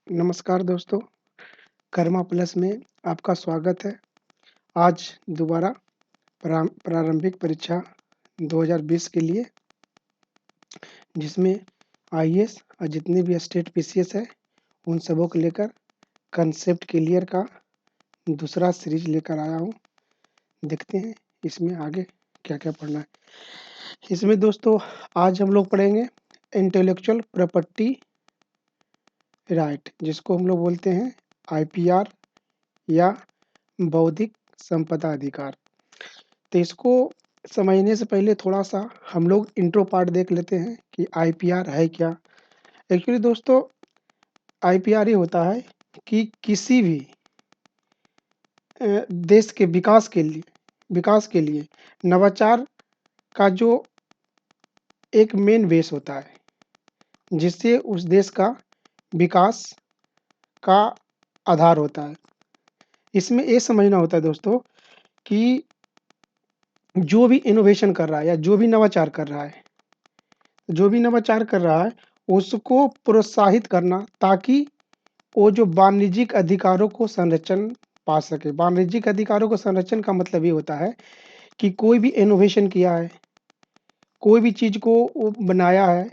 नमस्कार दोस्तों, कर्मा प्लस में आपका स्वागत है। आज दोबारा प्रारंभिक परीक्षा 2020 के लिए जिसमें आईएएस और जितने भी स्टेट पीसीएस है, उन सबों को लेकर कंसेप्ट क्लियर का दूसरा सीरीज लेकर आया हूँ। देखते हैं इसमें आगे क्या-क्या पढ़ना है। इसमें दोस्तों आज हम लोग पढ़ेंगे इंटेलेक्चुअल प्रॉपर्टी राइट, जिसको हम लोग बोलते हैं आईपीआर या बौद्धिक संपदा अधिकार। तो इसको समझने से पहले थोड़ा-सा हम लोग इंट्रो पार्ट देख लेते हैं कि आईपीआर है क्या? एक्चुअली दोस्तों आईपीआर ये होता है कि किसी भी देश के विकास के लिए नवाचार का जो एक मेन बेस होता है, जिससे उस देश का विकास का आधार होता है। इसमें ये समझना होता है दोस्तों कि जो भी इनोवेशन कर रहा है या जो भी नवाचार कर रहा है, उसको प्रोत्साहित करना ताकि वो जो वाणिज्यिक अधिकारों को संरक्षण पा सके। वाणिज्यिक अधिकारों को संरक्षण का मतलब ये होता है कि कोई भी इनोवेशन किया है, कोई भी चीज़ को वो बनाया है,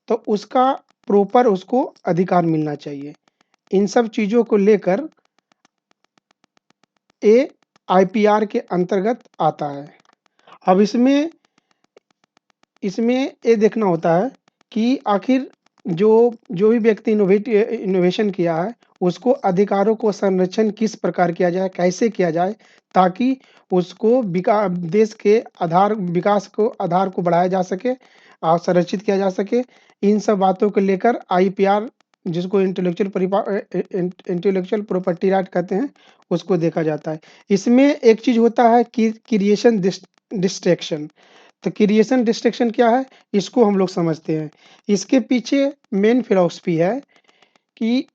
तो उसका प्रॉपर उसको अधिकार मिलना चाहिए। इन सब चीज़ों को लेकर ये आईपीआर के अंतर्गत आता है। अब इसमें इसमें ये देखना होता है कि आखिर जो जो भी व्यक्ति इनोवेशन किया है, उसको अधिकारों को संरक्षण किस प्रकार किया जाए, कैसे किया जाए, ताकि उसको देश के विकास को आधार को बढ़ाया जा सके और संरक्षित किया जा सके। इन सब बातों को लेकर आईपीआर, जिसको इंटेलेक्चुअल प्रॉपर्टी राइट कहते हैं, उसको देखा जाता है। इसमें एक चीज़ होता है कि क्रिएशन डिस्ट्रैक्शन। तो क्रिएशन डिस्ट्रैक्शन क्या है, इसको हम लोग समझते हैं। इसके पीछे मेन फिलॉसफी है कि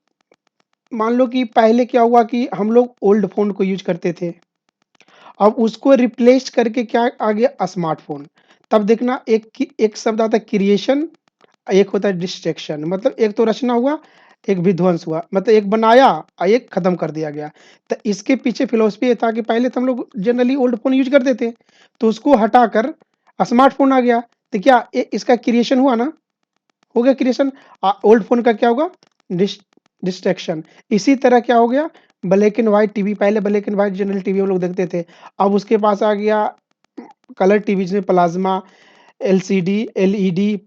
मान लो कि पहले क्या हुआ कि हम लोग ओल्ड फ़ोन को यूज़ करते थे। अब उसको रिप्लेस करके क्या आ गया, स्मार्टफ़ोन। तब देखना एक शब्द आता है क्रिएशन, एक होता है डिस्ट्रैक्शन। मतलब एक तो रचना हुआ, एक विध्वंस हुआ। मतलब एक बनाया और एक खत्म कर दिया गया। तो इसके पीछे फिलॉसफी ये था कि पहले तो हम लोग जनरली ओल्ड फ़ोन यूज़ करते थे, तो उसको हटाकर स्मार्टफ़ोन आ गया। तो क्या इसका क्रिएशन हुआ ना? हो गया क्रिएशन। ओल्ड फ़ोन का क्या होगा? डिस्ट्रैक्शन। इसी तरह क्या हो गया, ब्लैक एंड व्हाइट टीवी। पहले black and white general TV हम लोग देखते थे। अब उसके पास आ गया कलर टीवी, जिसमें प्लाज़्मा, एलसीडी, एलईडी,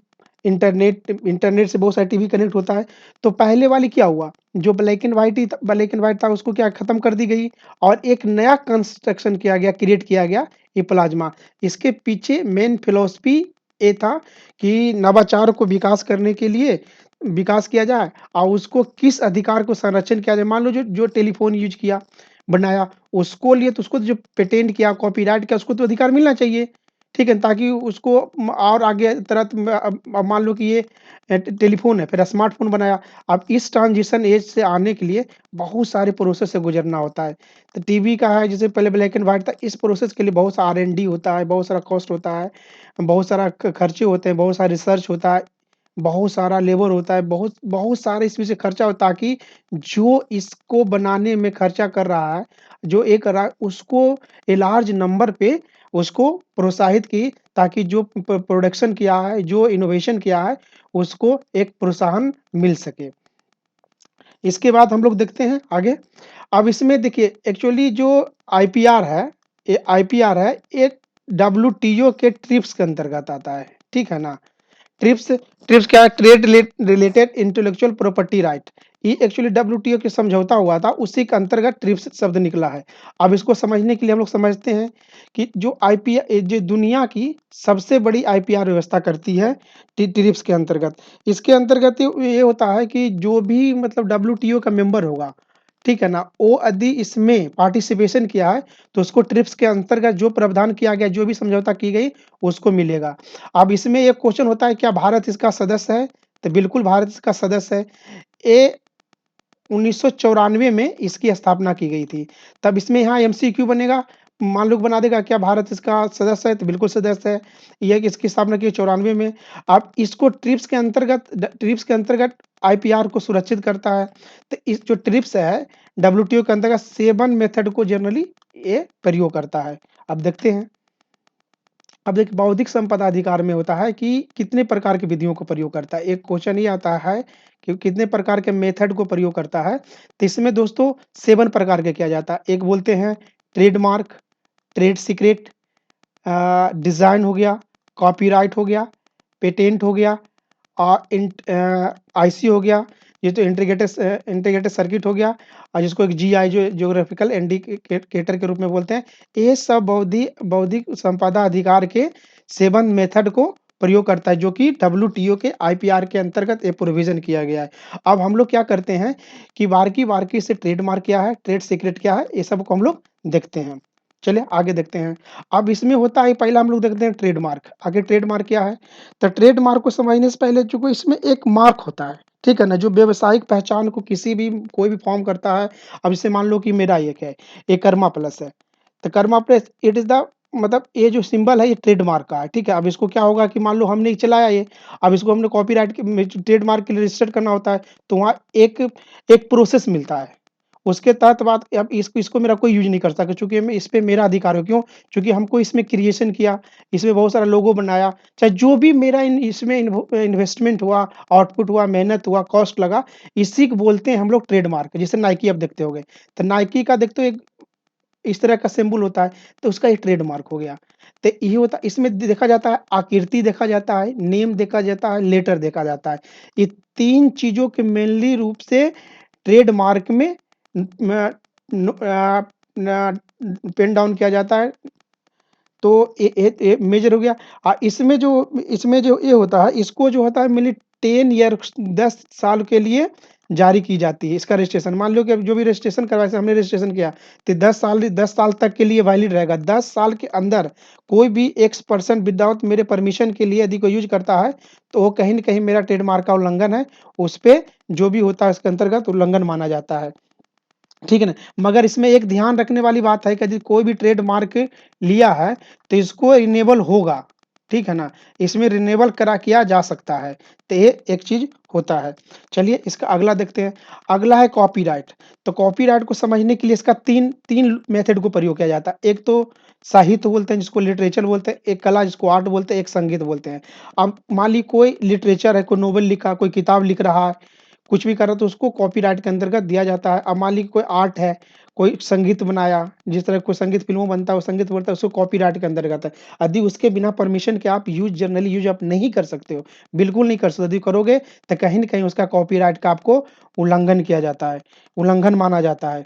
इंटरनेट से बहुत सारे टीवी कनेक्ट होता है। तो पहले वाली क्या हुआ, जो ब्लैक एंड व्हाइट था, उसको क्या खत्म कर दी गई और एक नया कंस्ट्रक्शन किया गया, क्रिएट किया गया, ये प्लाज़्मा। इसके पीछे मेन फिलॉसफी ये था कि नवाचार को विकास किया जाए और उसको किस अधिकार को संरक्षण किया जाए। मान लो जो जो टेलीफ़ोन यूज़ किया, बनाया, उसको लिए तो उसको जो पेटेंट किया, कॉपीराइट किया, उसको तो अधिकार मिलना चाहिए, ठीक है? ताकि उसको और आगे अब मान लो कि ये टेलीफ़ोन है, फिर स्मार्टफ़ोन बनाया। अब इस ट्रांज़िशन एज से आने के लिए बहुत सारे प्रोसेस से गुज़रना होता है। तो टीवी का है, जैसे पहले ब्लैक एंड व्हाइट था, इस प्रोसेस के लिए बहुत सा आर-एन-डी होता है, बहुत सारा कॉस्ट होता है, बहुत सारा ख खर्चे होते हैं, बहुत सारा रिसर्च होता है, बहुत सारा लेबर होता है, बहुत बहुत सारे इसमें से खर्चा होता है, ताकि जो इसको बनाने में खर्चा कर रहा है, जो ये कर रहा है, उसको ए लार्ज नंबर पे उसको प्रोत्साहित की, ताकि जो प्रोडक्शन किया है, जो इनोवेशन किया है, उसको एक प्रोत्साहन मिल सके। इसके बाद हम लोग देखते हैं आगे। अब इसमें देखिए एक्चुअली जो आईपीआर है, ये डब्ल्यूटीओ के ट्रिप्स के अंतर्गत आता है, ठीक है ना? ट्रिप्स ट्रिप्स क्या है? Trade related intellectual property right. ये एक्चुअली डब्ल्यूटीओ के समझौता हुआ था, उसी के अंतर्गत ट्रिप्स शब्द निकला है। अब इसको समझने के लिए हम लोग समझते हैं कि जो दुनिया की सबसे बड़ी आईपीआर व्यवस्था करती है ट्रिप्स के अंतर्गत। इसके अंतर्गत ये होता है कि जो भी मतलब डब्ल्यूटीओ का मेंबर होगा, ठीक है ना? वो यदि इसमें पार्टिसिपेशन किया है, तो उसको ट्रिप्स के अंतर्गत जो प्रावधान किया गया, जो भी समझौता की गई, उसको मिलेगा। अब इसमें एक क्वेश्चन होता है, क्या भारत इसका सदस्य है? तो बिल्कुल भारत इसका सदस्य है। ये 1994 में इसकी स्थापना की गई थी। तब इसमें यहाँ एमसीक्यू बनेगा, मान लो बना देगा, क्या भारत इसका सदस्य है? तो बिल्कुल सदस्य है। ये कि इसकी स्थापना की 94 में। अब इसको ट्रिप्स के अंतर्गत आईपीआर को सुरक्षित करता है। तो इस जो ट्रिप्स है, डब्ल्यूटीओ के अंतर्गत 7 मेथड को जनरली ये प्रयोग करता है। अब देखते हैं। अब देखिए, बौद्धिक संपदा अधिकार में होता है कि कितने प्रकार की विधियों को प्रयोग करता है। एक क्वेश्चन ये आता है कि कितने प्रकार के मेथड को प्रयोग करता है। तो इसमें दोस्तों 7 प्रकार के किया जाता है। एक बोलते हैं ट्रेडमार्क, ट्रेड सीक्रेट, डिज़ाइन हो गया, कॉपीराइट हो गया, पेटेंट हो गया, आईसी हो गया, ये तो इंटीग्रेटेड सर्किट हो गया, और जिसको एक जीआई जो ज्योग्राफिकल इंडिकेटर के रूप में बोलते हैं। ये सब बौद्धिक संपदा अधिकार के 7 मेथड को प्रयोग करता है, जो कि डब्ल्यूटीओ के आईपीआर के अंतर्गत ये प्रोविजन किया गया है। अब हम लोग क्या करते हैं कि बारीकी से ट्रेडमार्क क्या है, ट्रेड सीक्रेट क्या है, ये सब को हम लोग देखते हैं। चलिए आगे देखते हैं। अब इसमें होता है, पहला हम लोग देखते हैं ट्रेडमार्क। आगे ट्रेडमार्क क्या है? तो ट्रेडमार्क को समझने से पहले चूंकि इसमें एक मार्क होता है, ठीक है ना, जो व्यावसायिक पहचान को किसी भी कोई भी फॉर्म करता है। अब इसे मान लो कि मेरा एक है, एक कर्मा प्लस है। तो Karma plus it is the मतलब ये जो सिंबल है ये ट्रेडमार्क का है, ठीक है। अब इसको क्या होगा कि मान लो हमने चलाया ये, अब इसको हमने कॉपीराइट के ट्रेडमार्क के लिए रजिस्टर करना होता है, तो वहाँ एक एक प्रोसेस मिलता है। उसके तहत बात, अब इसको मेरा कोई यूज़ नहीं कर सकता, चूँकि मैं इस पे मेरा अधिकार है। क्यों? चूँकि हमको इसमें क्रिएशन किया, इसमें बहुत सारा लोगो बनाया, चाहे जो भी मेरा इसमें इन्वेस्टमेंट हुआ, आउटपुट हुआ, मेहनत हुआ, कॉस्ट लगा, इसी को बोलते हैं हम लोग ट्रेडमार्क। जैसे नाइकी आप देखते होंगे, तो नाइकी का देखते हो एक इस तरह का सिंबल होता है, तो उसका एक ट्रेडमार्क हो गया। तो ये होता है, इसमें देखा जाता है आकृति देखा जाता है, नेम देखा जाता है, लेटर देखा जाता है। ये 3 चीज़ों के मेनली रूप से ट्रेडमार्क में न न पेन डाउन किया जाता है। तो ये मेजर हो गया। इसमें जो ये होता है, इसको जो होता है मेनली 10 ईयर 10 साल के लिए जारी की जाती है इसका रजिस्ट्रेशन। मान लो कि अब जो भी रजिस्ट्रेशन करवाया, जैसे हमने रजिस्ट्रेशन किया, तो 10 साल तक के लिए वैलिड रहेगा। 10 साल के अंदर कोई भी एक्स पर्सन विदाउट मेरे परमिशन के लिए यदि कोई यूज़ करता है, तो वो कहीं न कहीं मेरा ट्रेडमार्क का उल्लंघन है। उस पे जो भी होता है इसके अंतर्गत उल्लंघन माना जाता है। ठीक है ना? मगर इसमें एक ध्यान रखने वाली बात है कि यदि कोई भी ट्रेडमार्क लिया है, तो इसको रिन्यूएबल होगा, ठीक है ना? इसमें रिन्यूएबल किया जा सकता है, तो ये एक चीज़ होता है। चलिए इसका अगला देखते हैं। अगला है कॉपीराइट। तो कॉपीराइट को समझने के लिए इसका 3 मेथड को प्रयोग किया जाता है। एक तो साहित्य बोलते हैं जिसको लिटरेचर बोलते हैं, एक कला जिसको आर्ट बोलते हैं, एक संगीत बोलते हैं। अब मान ली कोई लिटरेचर है, कोई नोवेल लिखा, कोई किताब लिख रहा है, कुछ भी कर रहा है, तो उसको कॉपीराइट के अंतर्गत दिया जाता है। अब मान लीजिए कोई आर्ट है, कोई संगीत बनाया, जिस तरह कोई संगीत फ़िल्मों बनता है, वो संगीत बनता है, उसको कॉपीराइट के अंतर्गत है। यदि उसके बिना परमिशन के आप जनरली यूज़ आप नहीं कर सकते हो, बिल्कुल नहीं कर सकते। यदि करोगे तो कहीं न कहीं उसका कॉपीराइट का आपको उल्लंघन किया जाता है, उल्लंघन माना जाता है।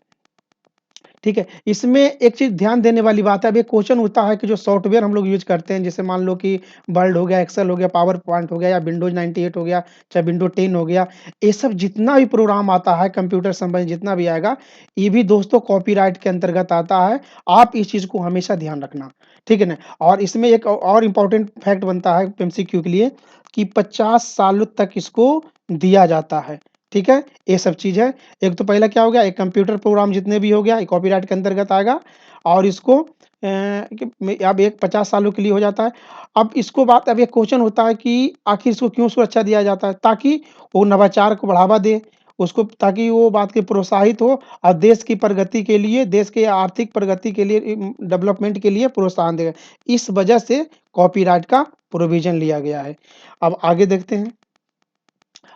ठीक है? इसमें एक चीज़ ध्यान देने वाली बात है, अब एक क्वेश्चन होता है कि जो सॉफ्टवेयर हम लोग यूज़ करते हैं, जैसे मान लो कि वर्ड हो गया, एक्सेल हो गया, पावर पॉइंट हो गया, या विंडोज़ 98 हो गया, चाहे विंडो 10 हो गया, ये सब जितना भी प्रोग्राम आता है कंप्यूटर संबंधित जितना भी आएगा, ये भी दोस्तों कॉपीराइट के अंतर्गत आता है। आप इस चीज़ को हमेशा ध्यान रखना, ठीक है ना? और इसमें एक और इम्पोर्टेंट फैक्ट बनता है एमसीक्यू के लिए कि 50 सालों तक इसको दिया जाता है, ठीक है? ये सब चीज़ है। एक तो पहला क्या हो गया, एक कंप्यूटर प्रोग्राम जितने भी हो गया, ये कॉपीराइट के अंतर्गत आएगा, और इसको अब एक 50 सालों के लिए हो जाता है। अब एक क्वेश्चन होता है कि आखिर इसको क्यों सुरक्षा दिया जाता है? ताकि वो नवाचार को बढ़ावा दे, उसको ताकि वो बात के प्रोत्साहित हो, और देश की प्रगति के लिए, देश के आर्थिक प्रगति के लिए, डेवलपमेंट के लिए प्रोत्साहन देगा। इस वजह से कॉपीराइट का प्रोविज़न लिया गया है। अब आगे देखते हैं।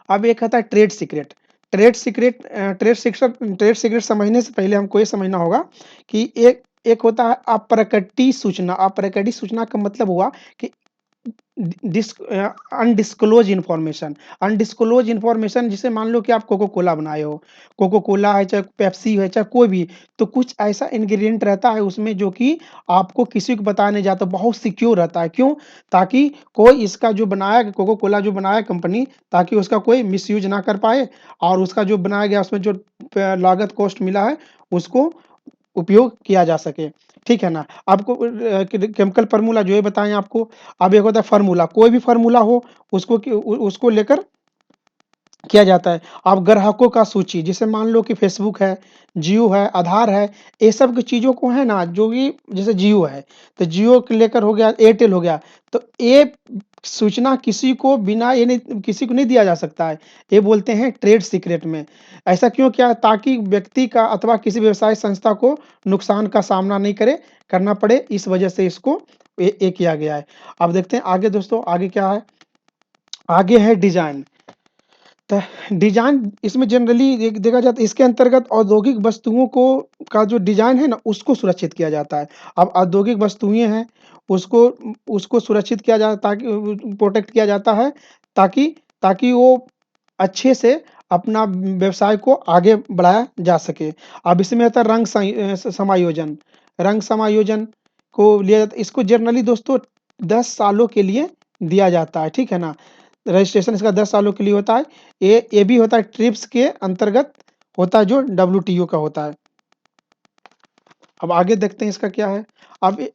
अब एक आता है ट्रेड सीक्रेट। ट्रेड सीक्रेट समझने से पहले हमको ये समझना होगा कि एक एक होता है अप्रकटित सूचना। अप्रकटित सूचना का मतलब हुआ कि अनडिस्क्लोज इन्फॉर्मेशन। अनडिस्क्लोज इन्फॉर्मेशन, जिसे मान लो कि आप कोको कोला बनाए हो, कोको कोला है, चाहे पेप्सी है, चाहे कोई भी, तो कुछ ऐसा इंग्रेडिएंट रहता है उसमें जो कि आपको किसी को बताया नहीं जाता, बहुत सिक्योर रहता है। क्यों? ताकि कोई इसका जो बनाया, कोको कोला जो बनाया कंपनी, ताकि उसका कोई मिसयूज ना कर पाए, और उसका जो बनाया गया उसमें जो लागत कॉस्ट मिला है, उसको उपयोग किया जा सके, ठीक है ना? आपको केमिकल फ़ॉर्मूला जो ये बताएँ आपको। अब एक होता है फ़ॉर्मूला, कोई भी फ़ॉर्मूला हो, उसको लेकर किया जाता है। अब ग्राहकों का सूची जैसे मान लो कि फ़ेसबुक है, जियो है, आधार है, ये सब की चीज़ों को है ना जो कि जैसे जियो है, तो जियो को लेकर हो गया, एयरटेल हो गया, तो ये सूचना किसी को बिना ये नहीं किसी को नहीं दिया जा सकता है। ये बोलते हैं ट्रेड सीक्रेट में। ऐसा क्यों किया? ताकि व्यक्ति का अथवा किसी व्यवसाय संस्था को नुकसान का सामना नहीं करना पड़े, इस वजह से इसको ये किया गया है। अब देखते हैं आगे दोस्तों, आगे क्या है? आगे है डिज़ाइन। त डिज़ाइन इसमें जनरली देखा जाए तो इसके अंतर्गत औद्योगिक वस्तुओं को का जो डिज़ाइन है ना, उसको सुरक्षित किया जाता है। अब औद्योगिक वस्तुएँ हैं, उसको उसको सुरक्षित किया जाता ताकि प्रोटेक्ट किया जाता है, ताकि ताकि वो अच्छे से अपना व्यवसाय को आगे बढ़ाया जा सके। अब इसमें आता है समायोजन। रंग समायोजन को लिया जाता है, इसको जनरली दोस्तों 10 सालों के लिए दिया जाता है, ठीक है ना? रजिस्ट्रेशन इसका 10 सालों के लिए होता है। ये भी होता है ट्रिप्स के अंतर्गत होता है जो डब्ल्यूटीओ का होता है। अब आगे देखते हैं इसका क्या है? अब ए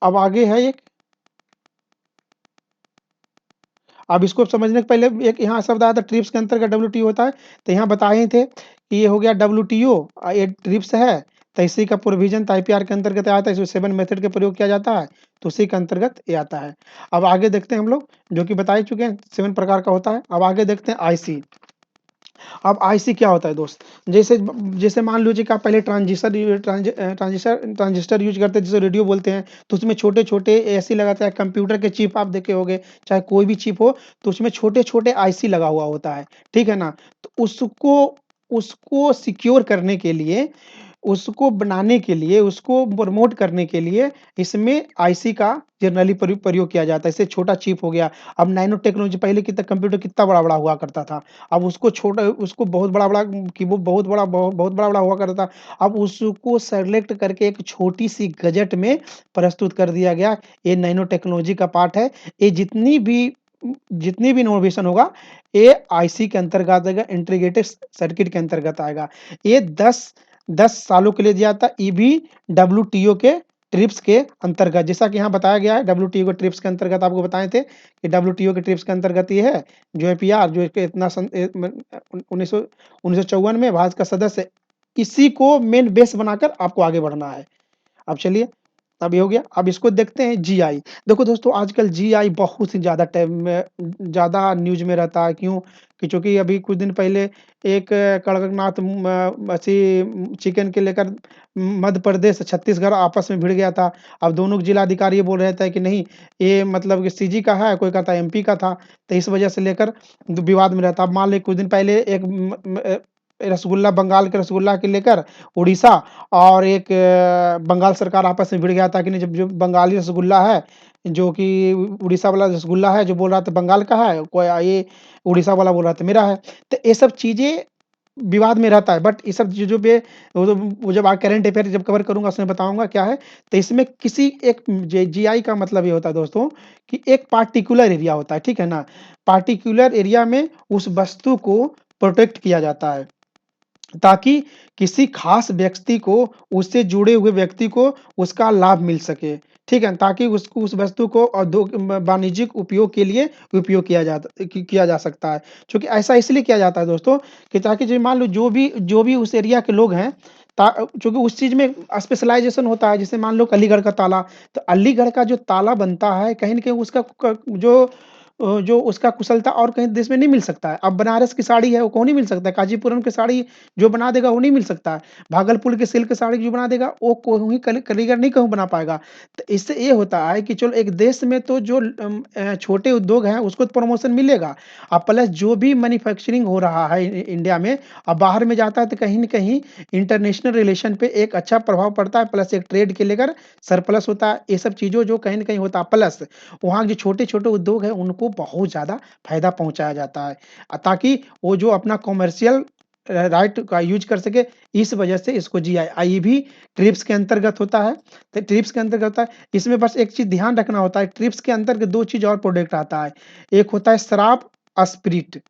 अब आगे है एक अब इसको समझने के पहले एक यहाँ शब्द आया था ट्रिप्स के अंतर्गत डब्ल्यूटीओ होता है, तो यहाँ बताए ही थे कि ये हो गया डब्ल्यूटीओ ये ट्रिप्स है, तो इसी का प्रोविज़न तो आईपीआर के अंतर्गत आता है, इसमें 7 मेथड का प्रयोग किया जाता है, तो उसी के अंतर्गत ये आता है। अब आगे देखते हैं हम लोग, जो कि बता ही चुके हैं 7 प्रकार का होता है। अब आगे देखते हैं आईसी। अब आईसी क्या होता है दोस्त? जैसे जैसे मान लीजिए कि आप पहले ट्रांजिस्टर यूज़ करते हैं, जिसे रेडियो बोलते हैं, तो उसमें छोटे-छोटे ऐसी लगाता है, कंप्यूटर के चिप आप देखे होंगे, चाहे कोई भी चिप हो, तो उसमें छोटे-छोटे आईसी लगा हुआ होता है, ठीक है ना? तो उसको उसको सिक्योर करने के लिए उसको बनाने के लिए, उसको प्रमोट करने के लिए इसमें आईसी का जनरली प्रयोग किया जाता है। जैसे छोटा चिप हो गया, अब नैनो टेक्नोलॉजी पहले कितना कंप्यूटर कितना बड़ा-बड़ा हुआ करता था। अब उसको बहुत बड़ा-बड़ा कि वो बहुत बड़ा-बड़ा हुआ करता था। अब उसको सेलेक्ट करके एक छोटी-सी गज़ेट में प्रस्तुत कर दिया गया। ये नैनो टेक्नोलॉजी का पार्ट है। ये जितनी भी इनोवेशन होगा, ये आईसी के अंतर्गत आएगा, इंटीग्रेटेड सर्किट के अंतर्गत आएगा। ये 10 सालों के लिए दिया था, ये भी डब्ल्यूटीओ के ट्रिप्स के अंतर्गत, जैसा कि यहाँ बताया गया है डब्ल्यूटीओ के ट्रिप्स के अंतर्गत आपको बताए थे कि डब्ल्यूटीओ के ट्रिप्स के अंतर्गत ये है, जो एपीआर जो कि इतना 1954 में भारत का सदस्य है, इसी को मेन बेस बनाकर आपको आगे बढ़ना है। अब चलिए, अब ये हो गया, अब इसको देखते हैं जीआई। देखो दोस्तों आजकल जीआई बहुत ही ज़्यादा टाइम में ज़्यादा न्यूज़ में रहता है, क्यों? कि चूँकि अभी कुछ दिन पहले एक कड़कनाथ चिकन के लेकर मध्य प्रदेश, छत्तीसगढ़ आपस में भिड़ गया था। अब दोनों जिलाधिकारी ये बोल रहे थे कि नहीं, ये मतलब कि सीजी का है, कोई कहता है एमपी का था, तो इस वजह से लेकर विवाद में रहता। अब मान लें कुछ दिन पहले एक रसगुल्ला, बंगाल के रसगुल्ला के लेकर उड़ीसा और एक बंगाल सरकार आपस में भिड़ गया था कि नहीं, जब जो बंगाली रसगुल्ला है, जो कि उड़ीसा वाला रसगुल्ला है, जो बोल रहा था बंगाल का है, कोई ये उड़ीसा वाला बोल रहा था मेरा है। तो ये सब चीज़ें विवाद में रहता है, बट ये सब चीज़ों पे वो जब करंट अफेयर जब कवर करूँगा उसमें बताऊँगा क्या है। तो इसमें किसी एक जीआई का मतलब ये होता है दोस्तों कि एक पार्टिकुलर एरिया होता है, ठीक है ना? पार्टिकुलर एरिया में उस वस्तु को प्रोटेक्ट किया जाता है। ताकि किसी खास व्यक्ति को, उससे जुड़े हुए व्यक्ति को उसका लाभ मिल सके, ठीक है? ताकि उसको उस वस्तु को वाणिज्यिक उपयोग के लिए उपयोग किया जा सकता है। चूँकि ऐसा इसलिए किया जाता है दोस्तों कि ताकि जो मान लो जो भी उस एरिया के लोग हैं, चूँकि उस चीज़ में स्पेशलाइज़ेशन होता है, जैसे मान लो अलीगढ़ का ताला, तो अलीगढ़ का जो ताला बनता है, कहीं न कहीं उसका जो उसका कुशलता और कहीं देश में नहीं मिल सकता है। अब बनारस की साड़ी है, वो कहीं नहीं मिल सकता है। काजीपुरम की साड़ी जो बना देगा, वो नहीं मिल सकता है। भागलपुर की सिल्क साड़ी जो बना देगा, वो कोई कारीगर नहीं कहूँ बना पाएगा। तो इससे ये होता है कि चलो एक देश में तो जो छोटे उद्योग हैं, उसको तो प्रमोशन मिलेगा। प्लस जो भी मैन्युफैक्चरिंग हो रहा है इंडिया में, अब बाहर में जाता है तो कहीं न कहीं इंटरनेशनल रिलेशन पे एक अच्छा प्रभाव पड़ता है, प्लस एक ट्रेड के लेकर सरप्लस होता है। ये सब चीज़ों जो कहीं न कहीं होता है, प्लस वहाँ जो छोटे-छोटे उद्योग हैं, उनको बहुत ज़्यादा फ़ायदा पहुँचाया जाता है, ताकि वो जो अपना कमर्शियल राइट का यूज़ कर सके, इस वजह से इसको जीआई भी ट्रिप्स के अंतर्गत होता है। तो ट्रिप्स के अंतर्गत होता है, इसमें बस एक चीज़ ध्यान रखना होता है, ट्रिप्स के अंतर्गत 2 चीज़ और प्रोडक्ट आता है। एक होता है शराब, स्पिरिट,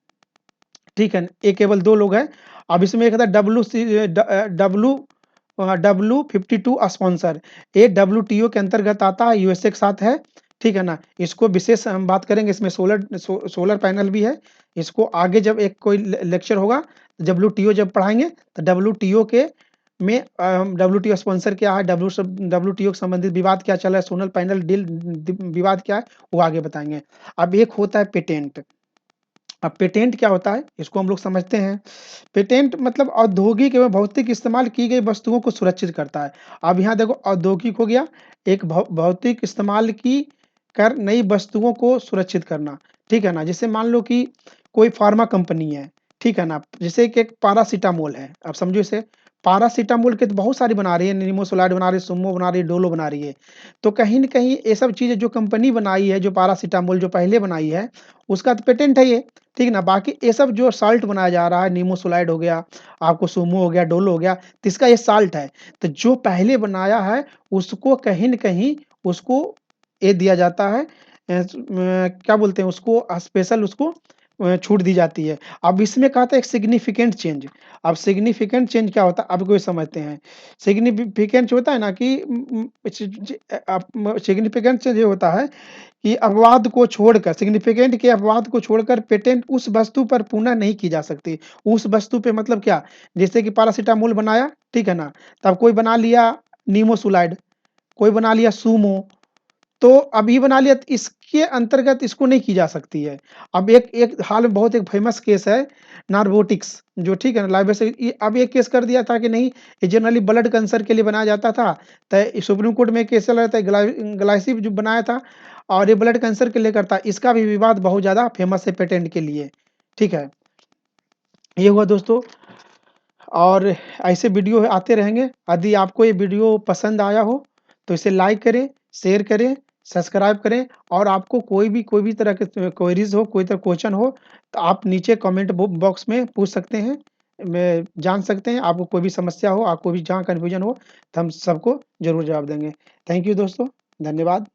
ठीक है? ये केवल 2 लोग हैं। अब इसमें एक होता है W52 स्पॉन्सर, ये डब्ल्यूटीओ के अंतर्गत आता है, यूएसए के साथ है, ठीक है ना? इसको विशेष हम बात करेंगे, इसमें सोलर पैनल भी है। इसको आगे जब एक कोई लेक्चर होगा, डब्ल्यूटीओ जब पढ़ाएँगे, तो डब्ल्यूटीओ के में डब्ल्यूटीओ स्पॉन्सर क्या है, डब्ल्यूटीओ से संबंधित विवाद क्या चल रहा है, सोलर पैनल डील विवाद क्या है, वो आगे बताएँगे। अब एक होता है पेटेंट। अब पेटेंट क्या होता है, इसको हम लोग समझते हैं। पेटेंट मतलब औद्योगिक एवं भौतिक इस्तेमाल की गई वस्तुओं को सुरक्षित करता है। अब यहाँ देखो, औद्योगिक हो गया, एक भौतिक इस्तेमाल की कर नई वस्तुओं को सुरक्षित करना, ठीक है ना? जैसे मान लो कि कोई फार्मा कंपनी है, ठीक है ना? जैसे कि एक पैरासिटामोल है, आप समझो इसे, पैरासिटामोल के तो बहुत सारी बना रही है, निमोसोलाइड बना रही है, सुमो बना रही है, डोलो बना रही है। तो कहीं न कहीं ये सब चीज़ें जो कंपनी बनाई है, जो पैरासिटामोल जो पहले बनाई है, उसका तो पेटेंट है ये, ठीक ना? बाकी ये सब जो साल्ट बनाया जा रहा है, निमोसोलाइड हो गया, आपको सुमो हो गया, डोलो हो गया, तो इसका ये साल्ट है। तो जो पहले बनाया है, उसको कहीं न कहीं उसको ये दिया जाता है, क्या बोलते हैं उसको, स्पेशल उसको छूट दी जाती है। अब इसमें कहा था एक सिग्निफिकेंट चेंज। अब सिग्निफिकेंट चेंज क्या होता है, अब कोई समझते हैं। सिग्निफिकेंट होता है ना कि सिग्निफिकेंट चेंज ये होता है कि अपवाद को छोड़कर, सिग्निफिकेंट के अपवाद को छोड़कर पेटेंट उस वस्तु पर पुनः नहीं की जा सकती। उस वस्तु पे मतलब क्या? जैसे कि पैरासिटामोल बनाया, ठीक है ना? तब कोई बना लिया निमोसुलाइड, कोई बना लिया सुमो, तो अब ये बना लिया, तो इसके अंतर्गत इसको नहीं की जा सकती है। अब एक एक हाल में बहुत एक फ़ेमस केस है, नारकोटिक्स जो, ठीक है ना, लाइव से ये अब ये केस कर दिया था कि नहीं, ये जनरली ब्लड कैंसर के लिए बनाया जाता था। तो सुप्रीम कोर्ट में केस चल रहा था, ग्लाइसिब जो बनाया था और ये ब्लड कैंसर के लिए करता है। इसका भी विवाद बहुत ज़्यादा फ़ेमस है पेटेंट के लिए, ठीक है। ये हुआ दोस्तों, और ऐसे वीडियो आते रहेंगे। यदि आपको ये वीडियो पसंद आया हो, तो इसे लाइक करें, शेयर करें, सब्सक्राइब करें, और आपको कोई भी तरह के क्वेरीज़ हो, कोई तरह क्वेश्चन हो, तो आप नीचे कमेंट बॉक्स में पूछ सकते हैं। मैं जान सकते हैं, आपको कोई भी समस्या हो, आपको भी जहाँ कन्फ्यूजन हो, तो हम सबको ज़रूर जवाब देंगे। थैंक यू दोस्तों, धन्यवाद।